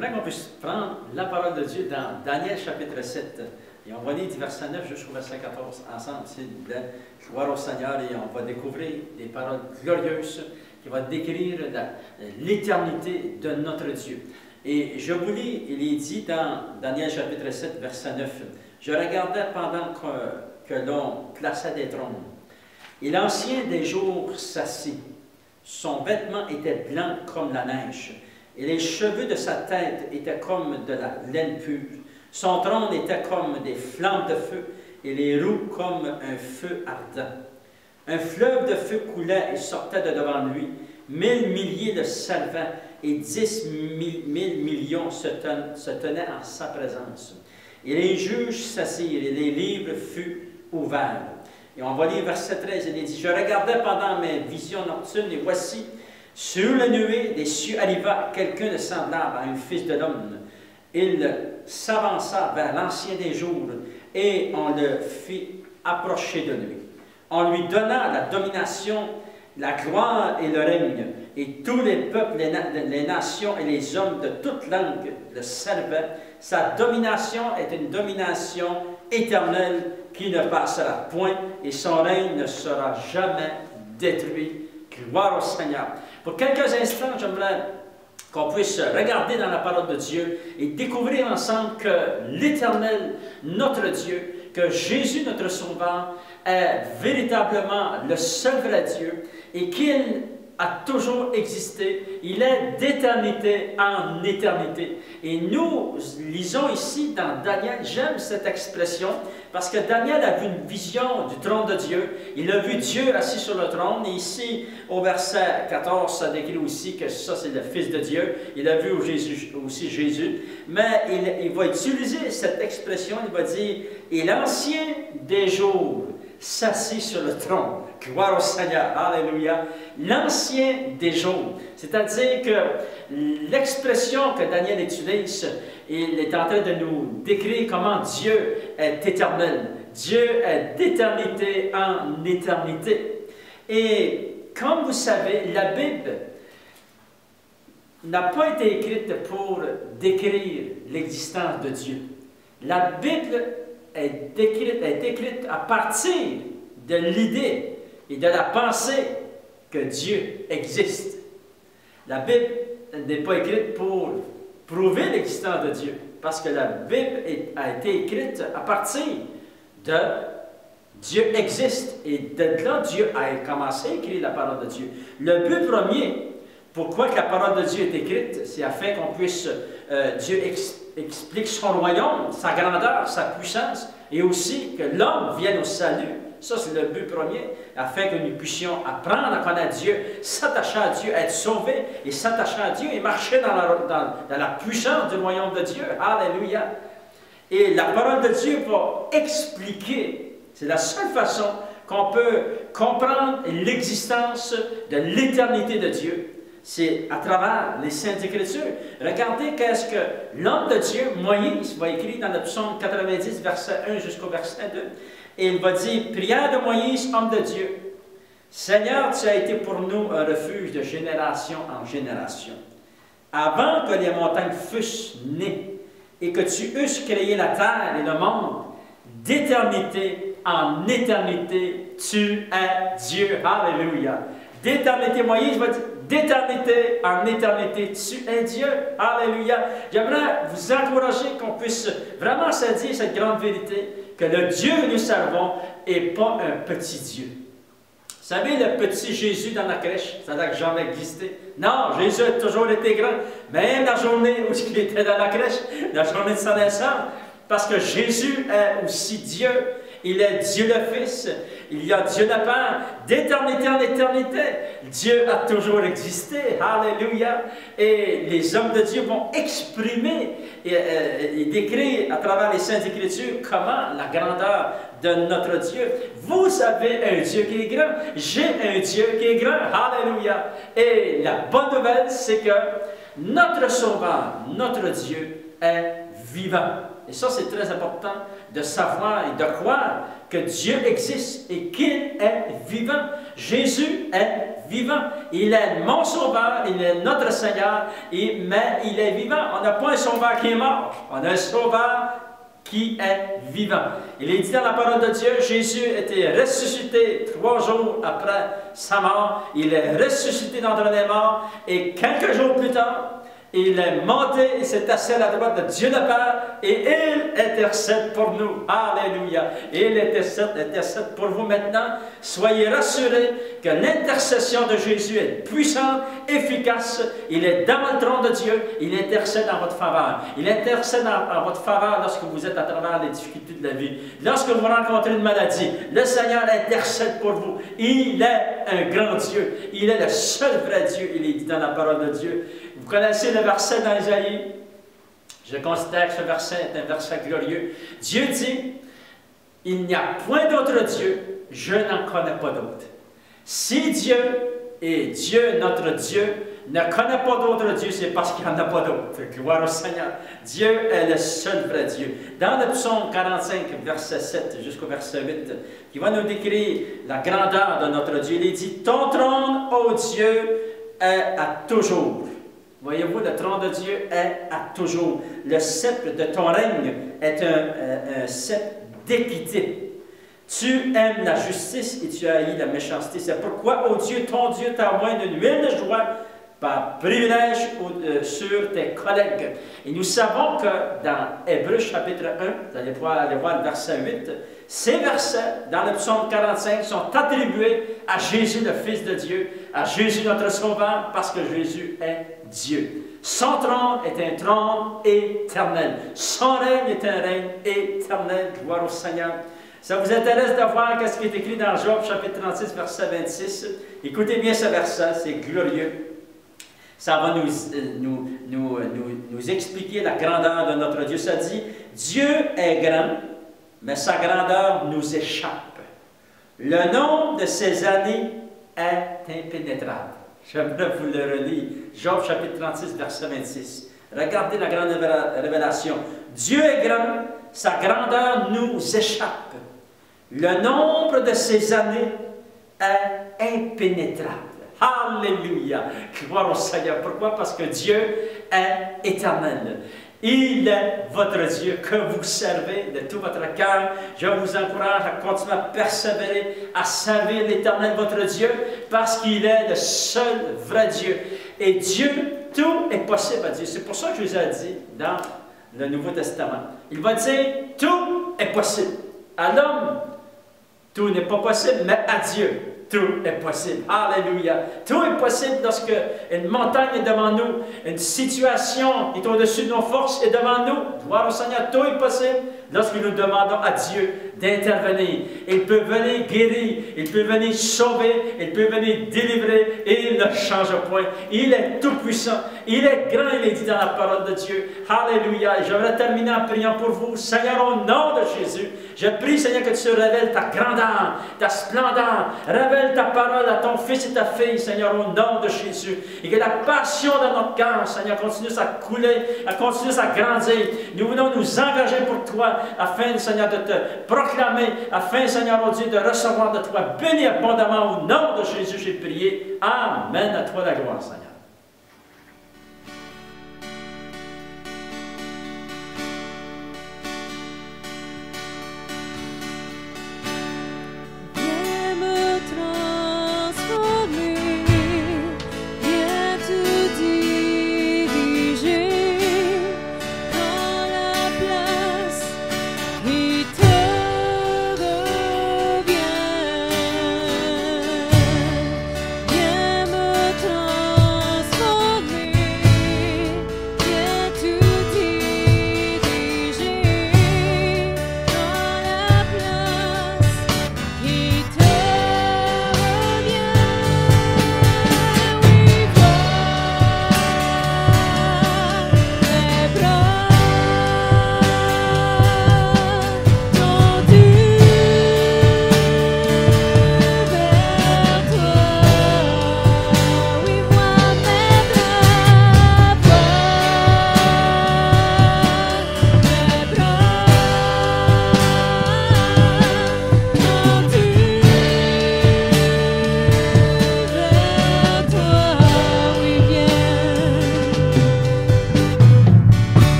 J'aimerais qu'on puisse prendre la parole de Dieu dans Daniel chapitre 7. Et on va lire du verset 9 jusqu'au verset 14 ensemble, s'il vous plaît. Gloire au Seigneur, et on va découvrir des paroles glorieuses qui vont décrire l'éternité de notre Dieu. Et je vous lis, il est dit dans Daniel chapitre 7, verset 9, « Je regardais pendant que l'on plaçait des trônes, et l'ancien des jours s'assit. Son vêtement était blanc comme la neige, et les cheveux de sa tête étaient comme de la laine pure. Son trône était comme des flammes de feu, et les roues comme un feu ardent. Un fleuve de feu coulait et sortait de devant lui. 1000 milliers de servants et 10 000 millions se tenaient en sa présence. Et les juges s'assirent, et les livres furent ouverts. » Et on va lire verset 13, il est dit, « Je regardais pendant mes visions nocturnes, et voici, sur le nuée des cieux arriva quelqu'un de semblable à un fils de l'homme. Il s'avança vers l'ancien des jours, et on le fit approcher de lui. On lui donna la domination, la gloire et le règne, et tous les peuples, les nations et les hommes de toute langue le servaient. Sa domination est une domination éternelle qui ne passera point, et son règne ne sera jamais détruit. Gloire au Seigneur. » Pour quelques instants, j'aimerais qu'on puisse regarder dans la parole de Dieu et découvrir ensemble que l'Éternel, notre Dieu, que Jésus, notre Sauveur, est véritablement le seul vrai Dieu et qu'il a toujours existé. Il est d'éternité en éternité. Et nous lisons ici dans Daniel, j'aime cette expression, parce que Daniel a vu une vision du trône de Dieu. Il a vu Dieu assis sur le trône. Et ici, au verset 14, ça décrit aussi que ça, c'est le Fils de Dieu. Il a vu aussi Jésus. Mais il va utiliser cette expression, il va dire, « Et l'ancien des jours s'assit sur le trône. » Gloire au Seigneur. Alléluia. L'ancien des jours. C'est-à-dire que l'expression que Daniel utilise, il est en train de nous décrire comment Dieu est éternel. Dieu est d'éternité en éternité. Et comme vous savez, la Bible n'a pas été écrite pour décrire l'existence de Dieu. La Bible est écrite à partir de l'idée et de la pensée que Dieu existe. La Bible n'est pas écrite pour prouver l'existence de Dieu, parce que la Bible a été écrite à partir de Dieu existe, et de là, Dieu a commencé à écrire la parole de Dieu. Le but premier, pourquoi que la parole de Dieu est écrite, c'est afin qu'on puisse, Dieu explique son royaume, sa grandeur, sa puissance, et aussi que l'homme vienne au salut. Ça, c'est le but premier, afin que nous puissions apprendre à connaître Dieu, s'attacher à Dieu, être sauvés, et s'attacher à Dieu, et marcher dans la puissance du royaume de Dieu. Alléluia! Et la parole de Dieu va expliquer, c'est la seule façon qu'on peut comprendre l'existence de l'éternité de Dieu. C'est à travers les Saintes Écritures. Regardez qu'est-ce que l'homme de Dieu, Moïse, va écrire dans le psaume 90, verset 1 jusqu'au verset 2. Et il va dire, « Prière de Moïse, homme de Dieu, Seigneur, tu as été pour nous un refuge de génération en génération. Avant que les montagnes fussent nées et que tu eusses créé la terre et le monde, d'éternité en éternité, tu es Dieu. » Alléluia. D'éternité, Moïse va dire, d'éternité en éternité, tu es Dieu. Alléluia. J'aimerais vous encourager qu'on puisse vraiment se dire cette grande vérité, que le Dieu que nous servons n'est pas un petit Dieu. Vous savez, le petit Jésus dans la crèche, ça n'a jamais existé. Non, Jésus a toujours été grand. Même la journée où il était dans la crèche, la journée de sa naissance, parce que Jésus est aussi Dieu. Il est Dieu le Fils, il y a Dieu le Père, d'éternité en éternité. Dieu a toujours existé, alléluia. Et les hommes de Dieu vont exprimer et décrire à travers les Saintes Écritures comment la grandeur de notre Dieu. Vous avez un Dieu qui est grand, j'ai un Dieu qui est grand, alléluia. Et la bonne nouvelle, c'est que notre Sauveur, notre Dieu est vivant. Et ça, c'est très important de savoir et de croire que Dieu existe et qu'il est vivant. Jésus est vivant. Il est mon sauveur, il est notre Seigneur, mais il est vivant. On n'a pas un sauveur qui est mort, on a un sauveur qui est vivant. Il est dit dans la parole de Dieu, Jésus était ressuscité 3 jours après sa mort. Il est ressuscité d'entre les morts et quelques jours plus tard, il est monté, il s'est assis à la droite de Dieu le Père et il intercède pour nous. Alléluia. Il intercède pour vous maintenant. Soyez rassurés que l'intercession de Jésus est puissante, efficace. Il est dans le trône de Dieu. Il intercède en votre faveur. Il intercède en votre faveur lorsque vous êtes à travers les difficultés de la vie. Lorsque vous rencontrez une maladie, le Seigneur intercède pour vous. Il est un grand Dieu. Il est le seul vrai Dieu. Il est dit dans la parole de Dieu. Vous connaissez le verset dans Isaïe? Je considère que ce verset est un verset glorieux. Dieu dit, il n'y a point d'autre Dieu, je n'en connais pas d'autre. Si Dieu est Dieu, notre Dieu, ne connaît pas d'autre Dieu, c'est parce qu'il n'y en a pas d'autre. Gloire au Seigneur. Dieu est le seul vrai Dieu. Dans le psaume 45, verset 7 jusqu'au verset 8, qui va nous décrire la grandeur de notre Dieu, il dit, ton trône, ô Dieu, est à toujours. Voyez-vous, le trône de Dieu est à toujours. Le sceptre de ton règne est un sceptre d'équité. Tu aimes la justice et tu haïs la méchanceté. C'est pourquoi, ô Dieu, ton Dieu t'a oint d'une huile de joie par privilège sur tes collègues. Et nous savons que dans Hébreux chapitre 1, vous allez pouvoir aller voir le verset 8, ces versets dans le psaume 45 sont attribués à Jésus, le Fils de Dieu, à Jésus notre Sauveur, parce que Jésus est Dieu. Son trône est un trône éternel. Son règne est un règne éternel. Gloire au Seigneur. Ça vous intéresse de voir ce qui est écrit dans Job chapitre 36, verset 26. Écoutez bien ce verset, c'est glorieux. Ça va nous expliquer la grandeur de notre Dieu. Ça dit, Dieu est grand, mais sa grandeur nous échappe. Le nombre de ses années est impénétrable. J'aimerais vous le relire. Job chapitre 36, verset 26. Regardez la grande révélation. Dieu est grand, sa grandeur nous échappe. Le nombre de ses années est impénétrable. Alléluia! Gloire au Seigneur. Pourquoi? Parce que Dieu est éternel. Il est votre Dieu que vous servez de tout votre cœur. Je vous encourage à continuer à persévérer, à servir l'Éternel, votre Dieu, parce qu'il est le seul vrai Dieu. Et Dieu, tout est possible à Dieu. C'est pour ça que Jésus a dit dans le Nouveau Testament. Il va dire, tout est possible. À l'homme, tout n'est pas possible, mais à Dieu, tout est possible. Alléluia. Tout est possible lorsque une montagne est devant nous, une situation qui est au-dessus de nos forces est devant nous. Gloire au Seigneur, tout est possible lorsque nous demandons à Dieu d'intervenir. Il peut venir guérir, il peut venir sauver, il peut venir délivrer et il ne change point. Il est tout puissant, il est grand, il est dit dans la parole de Dieu. Alléluia. Et je vais terminer en priant pour vous. Seigneur, au nom de Jésus, je prie, Seigneur, que tu révèles ta grandeur, ta splendeur. Révèle ta parole à ton fils et ta fille, Seigneur, au nom de Jésus. Et que la passion dans notre cœur, Seigneur, continue à couler, à continuer à grandir. Nous voulons nous engager pour toi, afin, Seigneur, de te proclamer, afin, Seigneur, oh Dieu, de recevoir de toi. Bénis abondamment au nom de Jésus, j'ai prié. Amen. À toi la gloire, Seigneur.